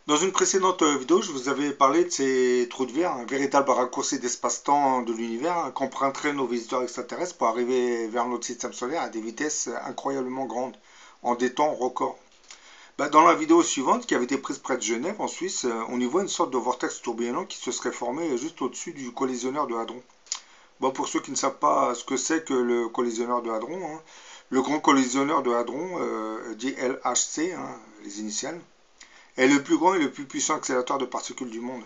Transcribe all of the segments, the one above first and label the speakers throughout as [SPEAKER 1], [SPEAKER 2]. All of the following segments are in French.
[SPEAKER 1] Dans une précédente vidéo, je vous avais parlé de ces trous de verre, un véritable raccourci d'espace-temps de l'univers qu'emprunteraient nos visiteurs extraterrestres pour arriver vers notre système solaire à des vitesses incroyablement grandes, en des temps records. Dans la vidéo suivante, qui avait été prise près de Genève, en Suisse, on y voit une sorte de vortex tourbillonnant qui se serait formé juste au-dessus du collisionneur de hadron. Pour ceux qui ne savent pas ce que c'est que le collisionneur de hadron, le grand collisionneur de hadron, dit LHC, les initiales, est le plus grand et le plus puissant accélérateur de particules du monde.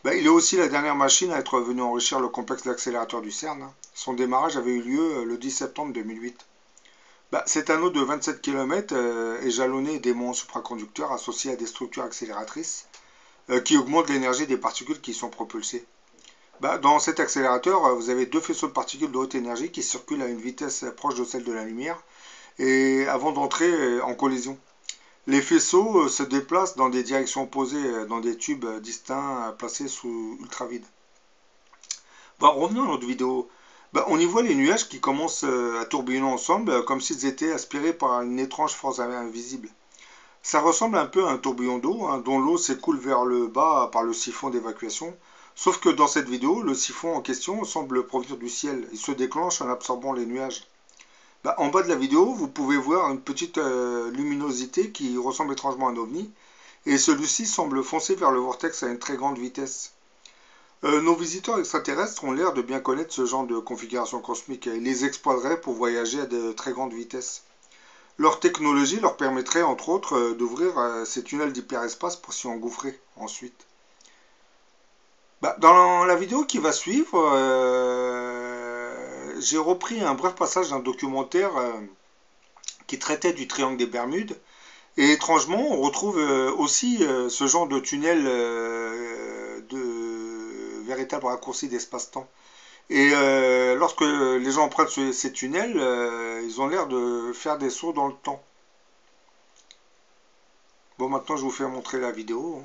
[SPEAKER 1] Il est aussi la dernière machine à être venue enrichir le complexe d'accélérateur du CERN. Son démarrage avait eu lieu le 10 septembre 2008. Cet anneau de 27 km est jalonné d'aimants supraconducteurs associés à des structures accélératrices qui augmentent l'énergie des particules qui y sont propulsées. Dans cet accélérateur, vous avez deux faisceaux de particules de haute énergie qui circulent à une vitesse proche de celle de la lumière et avant d'entrer en collision. Les faisceaux se déplacent dans des directions opposées dans des tubes distincts placés sous ultravide. Revenons à notre vidéo. On y voit les nuages qui commencent à tourbillonner ensemble comme s'ils étaient aspirés par une étrange force invisible. Ça ressemble un peu à un tourbillon d'eau dont l'eau s'écoule vers le bas par le siphon d'évacuation. Sauf que dans cette vidéo, le siphon en question semble provenir du ciel. Il se déclenche en absorbant les nuages. En bas de la vidéo, vous pouvez voir une petite luminosité qui ressemble étrangement à un ovni, et celui-ci semble foncer vers le vortex à une très grande vitesse. Nos visiteurs extraterrestres ont l'air de bien connaître ce genre de configuration cosmique. Ils les exploiteraient pour voyager à de très grandes vitesses. Leur technologie leur permettrait, entre autres, d'ouvrir ces tunnels d'hyperespace pour s'y engouffrer ensuite. Dans la vidéo qui va suivre, j'ai repris un bref passage d'un documentaire qui traitait du triangle des Bermudes. Et étrangement, on retrouve aussi ce genre de tunnel de véritable raccourci d'espace-temps. Et lorsque les gens empruntent ces tunnels, ils ont l'air de faire des sauts dans le temps. Maintenant je vous fais montrer la vidéo.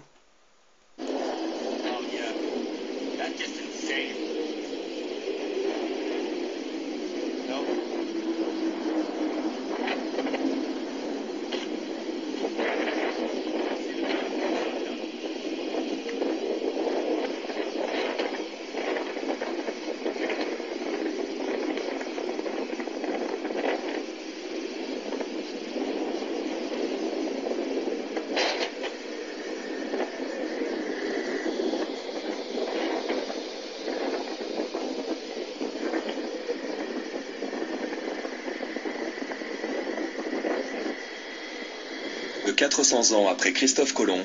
[SPEAKER 2] De 400 ans après Christophe Colomb,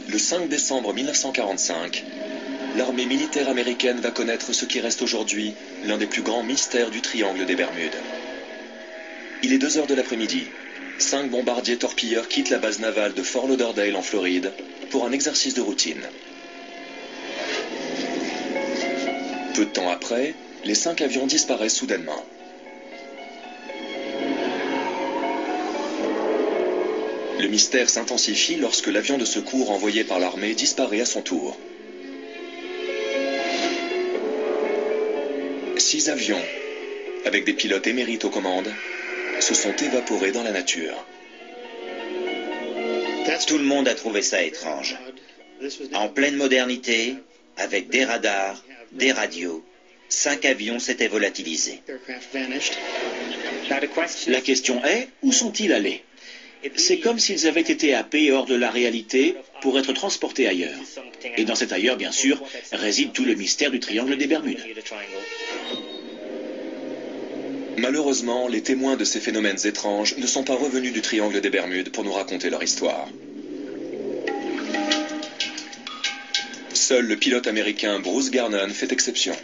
[SPEAKER 2] le 5 décembre 1945, l'armée militaire américaine va connaître ce qui reste aujourd'hui l'un des plus grands mystères du triangle des Bermudes. Il est 2 heures de l'après-midi. 5 bombardiers torpilleurs quittent la base navale de Fort Lauderdale en Floride pour un exercice de routine. Peu de temps après, les 5 avions disparaissent soudainement. Le mystère s'intensifie lorsque l'avion de secours envoyé par l'armée disparaît à son tour. 6 avions, avec des pilotes émérites aux commandes, se sont évaporés dans la nature.
[SPEAKER 3] Tout le monde a trouvé ça étrange. En pleine modernité, avec des radars, des radios, 5 avions s'étaient volatilisés.
[SPEAKER 4] La question est, où sont-ils allés? C'est comme s'ils avaient été happés hors de la réalité pour être transportés ailleurs. Et dans cet ailleurs, bien sûr, réside tout le mystère du triangle des Bermudes.
[SPEAKER 2] Malheureusement, les témoins de ces phénomènes étranges ne sont pas revenus du triangle des Bermudes pour nous raconter leur histoire. Seul le pilote américain Bruce Garnon fait exception.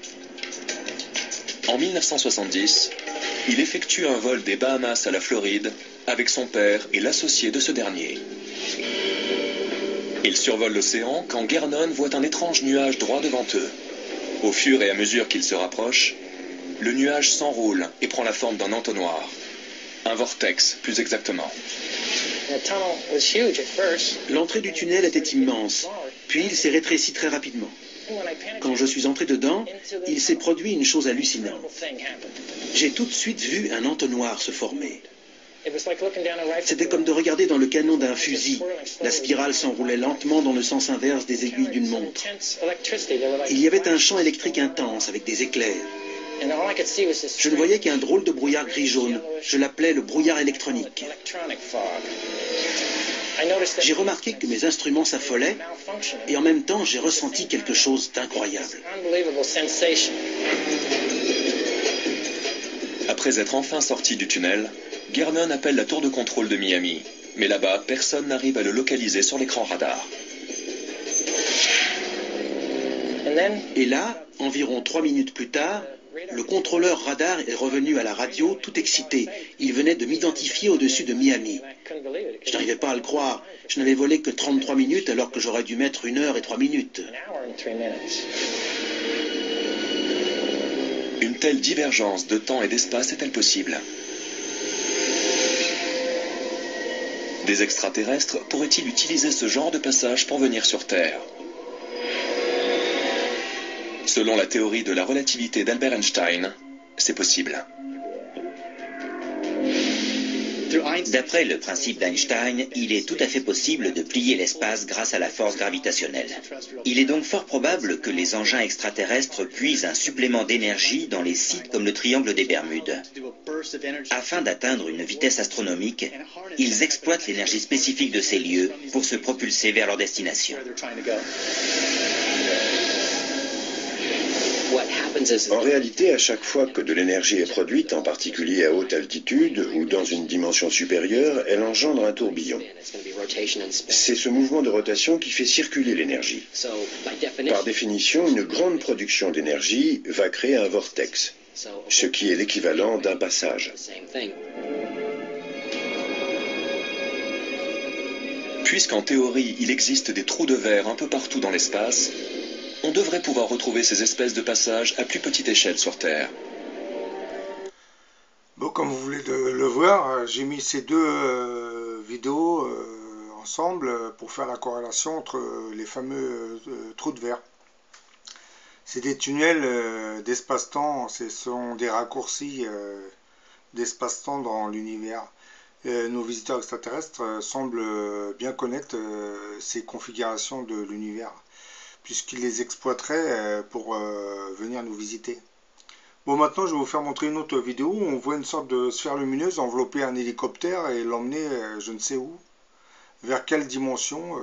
[SPEAKER 2] En 1970, il effectue un vol des Bahamas à la Floride avec son père et l'associé de ce dernier. Ils survolent l'océan quand Garnon voit un étrange nuage droit devant eux. Au fur et à mesure qu'ils se rapprochent, le nuage s'enroule et prend la forme d'un entonnoir. Un vortex, plus exactement.
[SPEAKER 4] L'entrée du tunnel était immense, puis il s'est rétréci très rapidement. Quand je suis entré dedans, il s'est produit une chose hallucinante. J'ai tout de suite vu un entonnoir se former. C'était comme de regarder dans le canon d'un fusil. La spirale s'enroulait lentement dans le sens inverse des aiguilles d'une montre. Il y avait un champ électrique intense avec des éclairs. Je ne voyais qu'un drôle de brouillard gris-jaune. Je l'appelais le brouillard électronique. J'ai remarqué que mes instruments s'affolaient et en même temps j'ai ressenti quelque chose d'incroyable.
[SPEAKER 2] Après être enfin sorti du tunnel, Gernon appelle la tour de contrôle de Miami. Mais là-bas, personne n'arrive à le localiser sur l'écran radar.
[SPEAKER 4] Et là, environ 3 minutes plus tard, le contrôleur radar est revenu à la radio tout excité. Il venait de m'identifier au-dessus de Miami. Je n'arrivais pas à le croire. Je n'avais volé que 33 minutes alors que j'aurais dû mettre 1 heure et 3 minutes.
[SPEAKER 2] Une telle divergence de temps et d'espace est-elle possible? Des extraterrestres pourraient-ils utiliser ce genre de passage pour venir sur Terre? Selon la théorie de la relativité d'Albert Einstein, c'est possible.
[SPEAKER 3] D'après le principe d'Einstein, il est tout à fait possible de plier l'espace grâce à la force gravitationnelle. Il est donc fort probable que les engins extraterrestres puisent un supplément d'énergie dans les sites comme le triangle des Bermudes. Afin d'atteindre une vitesse astronomique, ils exploitent l'énergie spécifique de ces lieux pour se propulser vers leur destination.
[SPEAKER 5] En réalité, à chaque fois que de l'énergie est produite, en particulier à haute altitude ou dans une dimension supérieure, elle engendre un tourbillon. C'est ce mouvement de rotation qui fait circuler l'énergie. Par définition, une grande production d'énergie va créer un vortex, ce qui est l'équivalent d'un passage.
[SPEAKER 2] Puisqu'en théorie, il existe des trous de verre un peu partout dans l'espace, on devrait pouvoir retrouver ces espèces de passages à plus petite échelle sur Terre.
[SPEAKER 1] Bon, comme vous voulez le voir, j'ai mis ces deux vidéos ensemble pour faire la corrélation entre les fameux trous de verre. C'est des tunnels d'espace-temps, ce sont des raccourcis d'espace-temps dans l'univers. Nos visiteurs extraterrestres semblent bien connaître ces configurations de l'univers, puisqu'ils les exploiteraient pour venir nous visiter. Bon, maintenant je vais vous faire montrer une autre vidéo où on voit une sorte de sphère lumineuse envelopper un hélicoptère et l'emmener je ne sais où. Vers quelle dimension